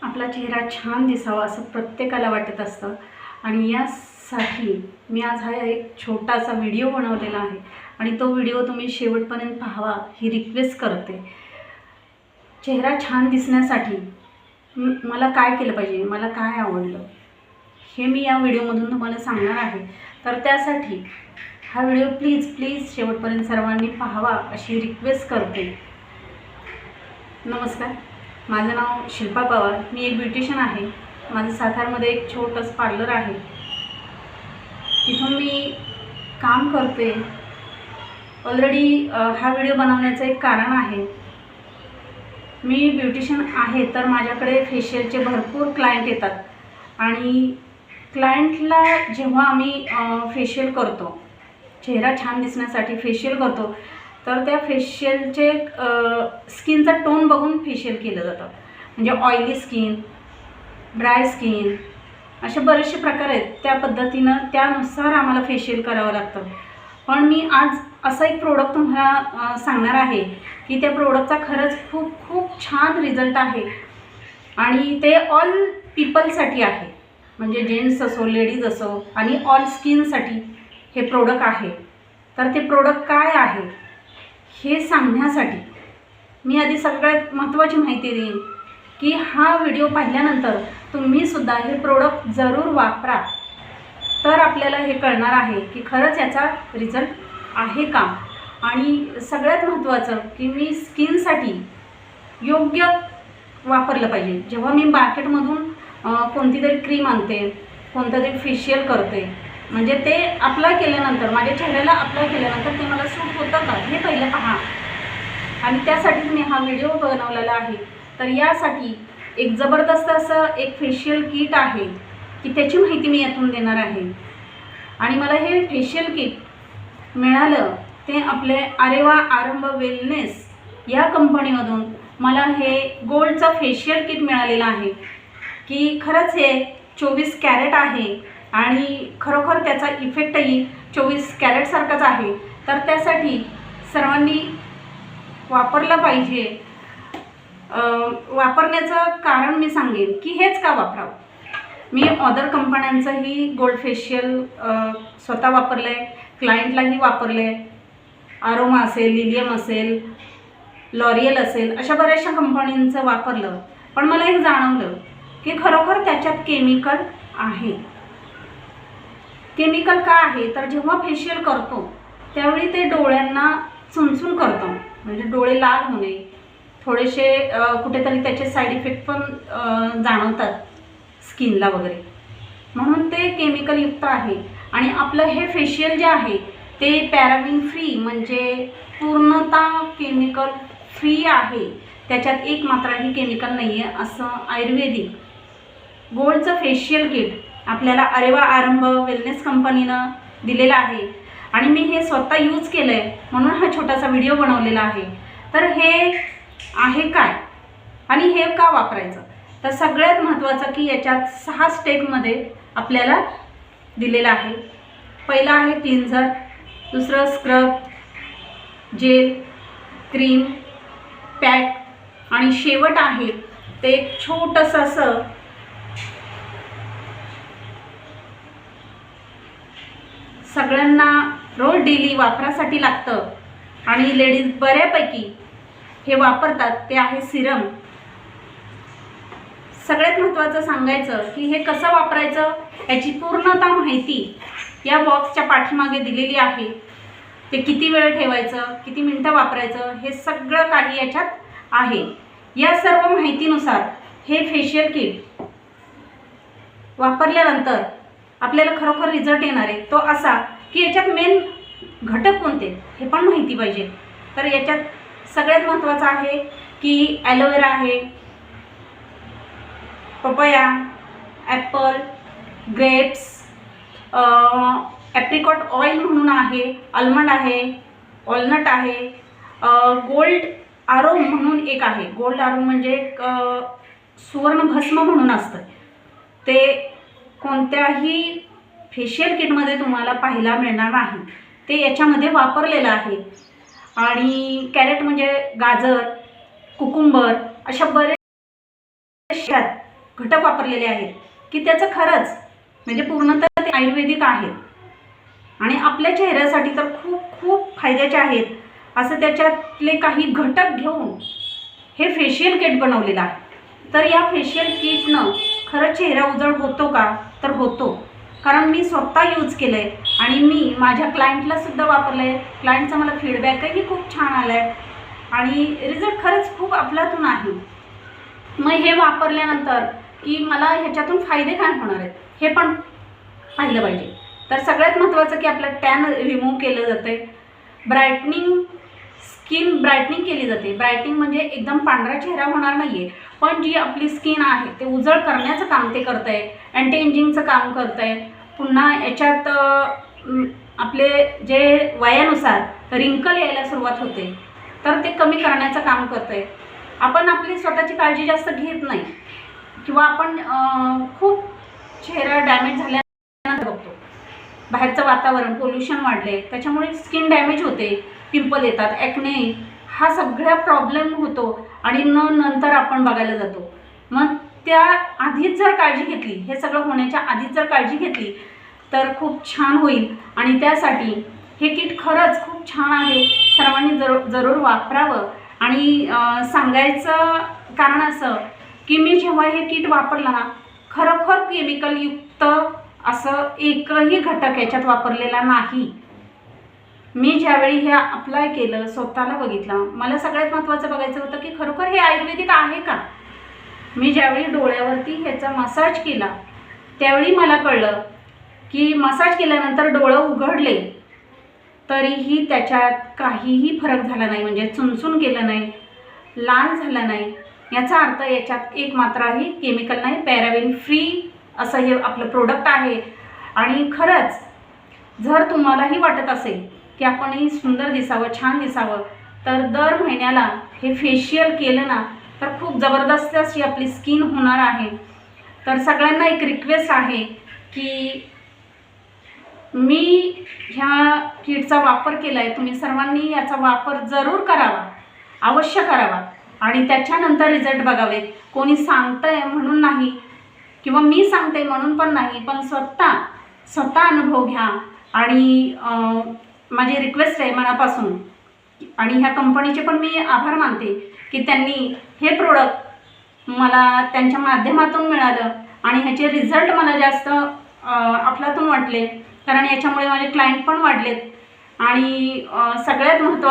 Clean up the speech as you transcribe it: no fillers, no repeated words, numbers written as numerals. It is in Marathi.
आपला चेहरा छान दिसावा असं प्रत्येकाला वाटत असतं आणि यासाठी मी आज हा एक छोटासा व्हिडिओ बनवलेला आहे आणि तो व्हिडिओ तुम्ही शेवटपर्यंत पाहावा ही रिक्वेस्ट करते। चेहरा छान दिसण्यासाठी मला काय केलं पाहिजे, मला काय आवडलं हे मी या व्हिडिओमधून तुम्हाला सांगणार आहे। तर त्यासाठी हा व्हिडिओ प्लीज शेवटपर्यंत सर्वांनी पाहावा अशी रिक्वेस्ट करते। नमस्कार, माझं नाव शिल्पा पवार, मी एक ब्युटिशियन आहे। माझं सातारमध्ये एक छोटंसं पार्लर आहे, तिथून मी काम करते। ऑलरेडी हा व्हिडिओ बनवण्याचं एक कारण आहे, मी ब्युटिशियन आहे तर माझ्याकडे फेशियलचे भरपूर क्लायंट येतात आणि क्लायंटला जेव्हा आम्ही फेशियल करतो, चेहरा छान दिसण्यासाठी फेशियल करतो, तर त्या फेशियलचे स्किनचा टोन बघून फेशियल केलं जातं। म्हणजे ऑइली स्किन, ड्राय स्किन असे बरेचसे प्रकार आहेत, त्या पद्धतीनं त्यानुसार आम्हाला फेशियल करावं लागतं। पण मी आज असा एक प्रोडक्ट तुम्हाला सांगणार आहे की त्या प्रोडक्टचा खरंच खूप छान रिझल्ट आहे आणि ते ऑल पीपलसाठी आहे, म्हणजे जेंट्स असो, लेडीज असो आणि ऑल स्किनसाठी हे प्रोडक्ट आहे। तर ते प्रोडक्ट काय आहे हे सांगण्यासाठी मी आधी सगळ्यात महत्त्वाची माहिती देईन की हा व्हिडिओ पाहिल्यानंतर तुम्हीसुद्धा हे प्रोडक्ट जरूर वापरा, तर आपल्याला हे कळणार आहे की खरंच याचा रिझल्ट आहे का। आणि सगळ्यात महत्त्वाचं की मी स्किनसाठी योग्य वापरलं पाहिजे। जेव्हा मी मार्केटमधून कोणती तरी क्रीम आणते, कोणतं तरी फेशियल करते, म्हणजे ते अप्लाय केल्यानंतर, माझ्या चेहऱ्याला अप्लाय केल्यानंतर ते मला सूट होतं का हे पहिलं पहा, आणि त्यासाठीच मी हा व्हिडिओ बनवलेला आहे। तर यासाठी एक जबरदस्त असं एक फेशियल किट आहे की त्याची माहिती मी यातून देणार आहे। आणि मला हे फेशियल किट मिळालं ते आपले आरेवा आरंभ वेलनेस या कंपनीमधून मला हे गोल्डचं फेशियल किट मिळालेलं आहे की खरंच हे 24 कॅरेट आहे आणि खरोखर त्याचा इफेक्टही 24 कॅरेटसारखाच आहे। तर त्यासाठी सर्वांनी वापरलं पाहिजे। वापरण्याचं कारण मी सांगेन की हेच का वापरावं। मी अदर कंपन्यांचंही गोल्ड फेशियल स्वतः वापरलं आहे, क्लायंटलाही वापरलं आहे। आरोमा असेल, लिलियम असेल, लॉरियल असेल, अशा बऱ्याचशा कंपनींचं वापरलं, पण मला एक जाणवलं की खरोखर त्याच्यात केमिकल आहे। केमिकल का आहे तर जेव्हा फेशियल करतो त्यावेळी ते डोळ्यांना चुनचुन करतं, म्हणजे डोळे लाल होणे, थोडेसे कुठेतरी त्याचे साईड इफेक्ट पण जाणवतात स्किनला वगैरे, म्हणून ते केमिकल युक्त आहे। आणि आपलं हे फेशियल जे आहे ते पॅराबिन फ्री, म्हणजे पूर्णतः केमिकल फ्री आहे, त्याच्यात एक मात्राही केमिकल नाही आहे असं आयुर्वेदिक गोल्डचं फेशियल किट आपल्याला आरेवा आरंभ वेलनेस कंपनीनं दिलेलं आहे आणि मी हे स्वतः यूज केलं आहे, म्हणून हा छोटासा व्हिडिओ बनवलेला आहे। तर हे आहे काय आणि हे का वापरायचं, तर सगळ्यात महत्त्वाचं की याच्यात 6 स्टेपमध्ये आपल्याला दिलेलं आहे। पहिला आहे क्लिन्झर, दुसरं स्क्रब, जेल, क्रीम, पॅक आणि शेवट आहे ते एक छोटंसं असं सगळ्यांना रोज डेली वापरासाठी लागतं आणि लेडीज बऱ्यापैकी हे वापरतात, ते आहे सिरम। सगळ्यात महत्त्वाचं सांगायचं की हे कसं वापरायचं याची पूर्णतः माहिती या बॉक्सच्या पाठीमागे दिलेली आहे। ते किती वेळ ठेवायचं, किती मिनटं वापरायचं, हे सगळं काही याच्यात आहे। या सर्व माहितीनुसार हे फेशियल किट वापरल्यानंतर आपल्याला खरोखर रिझल्ट येणार आहे तो असा की याच्यात मेन घटक कोणते हे पण माहिती पाहिजे। तर याच्यात सगळ्यात महत्त्वाचं आहे की ॲलोवेरा आहे, papaya, Apple, grapes, apricot oil म्हणून आहे, आल्मंड आहे, वॉलनट आहे, गोल्ड आरोम म्हणून एक आहे। गोल्ड आरोम म्हणजे एक सुवर्ण भस्म म्हणून असतं, ते कोणत्याही फेशियल किटमध्ये तुम्हाला पाहायला मिळणार नाही, ते याच्यामध्ये वापरलेलं आहे। आणि कॅरेट म्हणजे गाजर, कुकुंबर अशा बरेचशा घटक वापरलेले आहेत की त्याचं खरंच म्हणजे पूर्णतः ते आयुर्वेदिक आहेत आणि आपल्या चेहऱ्यासाठी तर खूप खूप फायद्याचे आहेत. असं त्याच्यातले काही घटक घेऊन हे फेशियल किट बनवलेलं आहे. तर या फेशियल किटनं खरंच चेहरा उजळ होतो का? तर होतो. कारण मी स्वतः यूज केलं आहे आणि मी माझ्या क्लायंटलासुद्धा वापरलं आहे. क्लायंटचा मला फीडबॅकही खूप छान आला आहे आणि रिझल्ट खरंच खूप अफलातून आहे. मग हे वापरल्यानंतर की मला ह्याच्यातून फायदे काय होणार आहेत हे पण पाहिलं पाहिजे. तर सगळ्यात महत्त्वाचं की आपलं टॅन रिमूव्ह केलं जातं आहे. ब्राईटनिंग, स्किन ब्राईटनिंग केली जाते. ब्राईटनिंग म्हणजे एकदम पांढरा चेहरा होणार नाही आहे, पण जी आपली स्किन आहे ते उजळ करण्याचं काम ते करतं आहे. अँटी एजिंगचं काम करतं आहे. पुन्हा याच्यात आपले जे वयानुसार रिंकल यायला सुरुवात होते तर ते कमी करण्याचं काम करतं आहे. आपण आपली स्वतःची काळजी जास्त घेत नाही किंवा आपण खूप चेहरा डॅमेज झाल्यानंतर बघतो. बाहेरचं वातावरण, पोल्युशन वाढले त्याच्यामुळे स्किन डॅमेज होते, पिंपल येतात, ॲक्ने, हा सगळा प्रॉब्लेम होतो आणि नंतर आपण बघायला जातो. मग त्या आधीच जर काळजी घेतली, हे सगळं होण्याच्या आधीच जर काळजी घेतली तर खूप छान होईल. आणि त्यासाठी हे किट खरंच खूप छान आहे. सर्वांनी जरूर वापरावं. आणि सांगायचं कारण असं की मी जेव्हा हे किट वापरलं ना, खरोखर केमिकलयुक्त असं एकही घटक याच्यात वापरलेला नाही. मी ज्यावेळी हे अप्लाय केलं, स्वतःला बघितलं, मला सगळ्यात महत्त्वाचं बघायचं होतं की खरोखर हे आयुर्वेदिक आहे का. मी ज्यावेळी डोळ्यावरती ह्याचा मसाज केला त्यावेळी मला कळलं की मसाज केल्यानंतर डोळं उघडले तरीही त्याच्यात काहीही फरक झाला नाही. म्हणजे चुनचुन केलं नाही, लाल झाला नाही. याचा अर्थ याच्यात एक मात्राही केमिकल नाही, पॅराबेन फ्री असं हे आपलं प्रोडक्ट आहे. आणि खरंच जर तुम्हालाही वाटत असेल की आपणही सुंदर दिसावं, छान दिसावं, तर दर महिन्याला हे फेशियल केलं ना तर खूप जबरदस्त अशी आपली स्किन होणार आहे. तर सगळ्यांना एक रिक्वेस्ट आहे की मी ह्या किटचा वापर केला आहे, तुम्ही सर्वांनी याचा वापर जरूर करावा, अवश्य करावा आणि त्याच्यानंतर रिझल्ट बघावेत. कोणी सांगतं आहे म्हणून नाही किंवा मी सांगते म्हणून पण नाही, पण स्वतः अनुभव घ्या. आणि माझी रिक्वेस्ट आहे मनापासून आणि ह्या कंपनीचे पण मी आभार मानते की त्यांनी हे प्रोडक्ट मला त्यांच्या माध्यमातून मिळालं आणि ह्याचे रिझल्ट मला जास्त अफलातून वाटले. कारण याच्यामुळे माझे क्लायंट पण वाढलेत आणि सगळ्यात महत्त्वाचं